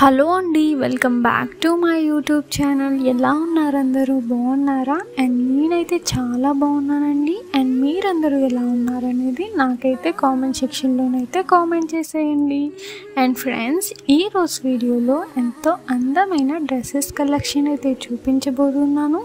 Hello అండి, welcome back to my YouTube channel. ఎలా ఉన్నారు అందరూ? బాగున్నారా? అండ్ నేనైతే చాలా బాగున్నానండి. అండ్ మీరందరూ ఎలా ఉన్నారు అనేది నాకైతే కామెంట్ సెక్షన్లోనైతే కామెంట్ చేసేయండి. అండ్ ఫ్రెండ్స్, ఈరోజు వీడియోలో ఎంతో అందమైన డ్రెస్సెస్ కలెక్షన్ అయితే చూపించబోతున్నాను.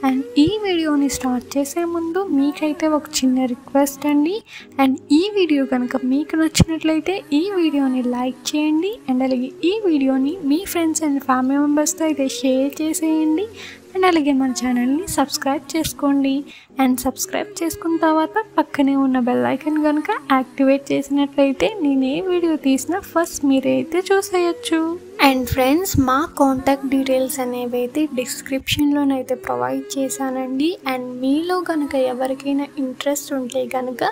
అండ్ ఈ వీడియోని స్టార్ట్ చేసే ముందు మీకైతే ఒక చిన్న రిక్వెస్ట్ అండి. అండ్ ఈ వీడియో కనుక మీకు నచ్చినట్లయితే ఈ వీడియోని లైక్ చేయండి. అండ్ అలాగే ఈ వీడియోని మీ ఫ్రెండ్స్ అండ్ ఫ్యామిలీ మెంబర్స్తో అయితే షేర్ చేసేయండి. అండ్ అలాగే మన ఛానల్ని సబ్స్క్రైబ్ చేసుకోండి. అండ్ సబ్స్క్రైబ్ చేసుకున్న తర్వాత పక్కనే ఉన్న బెల్ ఐకాన్ కనుక యాక్టివేట్ చేసినట్లయితే నేను ఏ వీడియో తీసినా ఫస్ట్ మీరైతే చూసేయచ్చు. అండ్ ఫ్రెండ్స్, మా కాంటాక్ట్ డీటెయిల్స్ అనేవి అయితే డిస్క్రిప్షన్లోనైతే ప్రొవైడ్ చేశానండి. అండ్ మీలో కనుక ఎవరికైనా ఇంట్రెస్ట్ ఉంటే కనుక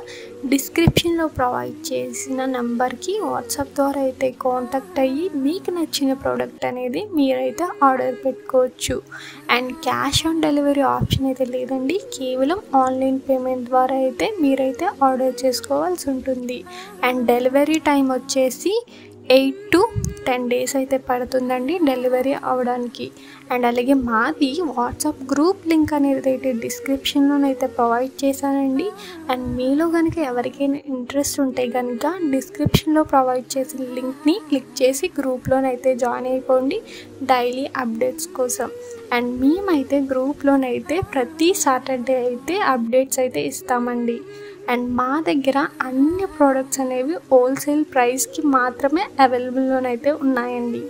డిస్క్రిప్షన్లో ప్రొవైడ్ చేసిన నెంబర్కి వాట్సాప్ ద్వారా అయితే కాంటాక్ట్ అయ్యి మీకు నచ్చిన ప్రోడక్ట్ అనేది మీరైతే ఆర్డర్ పెట్టుకోవచ్చు. And cash on delivery option అయితే లేదండి, కేవలం ఆన్లైన్ పేమెంట్ ద్వారా అయితే మీరైతే ఆర్డర్ చేసుకోవాల్సి ఉంటుంది. అండ్ డెలివరీ టైం వచ్చేసి 8 to 10 days అయితే పడుతుందండి డెలివరీ అవ్వడానికి. అండ్ అలాగే మాది వాట్సాప్ గ్రూప్ లింక్ అనేది అయితే డిస్క్రిప్షన్లోనైతే ప్రొవైడ్ చేశానండి. అండ్ మీలో కనుక ఎవరికైనా ఇంట్రెస్ట్ ఉంటే కనుక డిస్క్రిప్షన్లో ప్రొవైడ్ చేసిన లింక్ని క్లిక్ చేసి గ్రూప్లోనైతే జాయిన్ అయిపోండి డైలీ అప్డేట్స్ కోసం. అండ్ మేమైతే గ్రూప్లోనైతే ప్రతి సాటర్డే అయితే అప్డేట్స్ అయితే ఇస్తామండి. అండ్ మా దగ్గర అన్ని ప్రోడక్ట్స్ అనేవి హోల్సేల్ ప్రైస్కి మాత్రమే అవైలబుల్లోనైతే ఉన్నాయండి.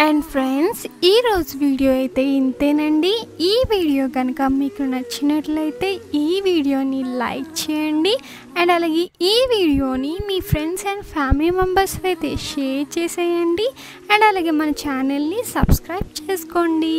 అండ్ ఫ్రెండ్స్, ఈరోజు వీడియో అయితే ఇంతేనండి. ఈ వీడియో కనుక మీకు నచ్చినట్లయితే ఈ వీడియోని లైక్ చేయండి. అండ్ అలాగే ఈ వీడియోని మీ ఫ్రెండ్స్ అండ్ ఫ్యామిలీ మెంబర్స్ అయితే షేర్ చేసేయండి. అండ్ అలాగే మన ఛానల్ని సబ్స్క్రైబ్ చేసుకోండి.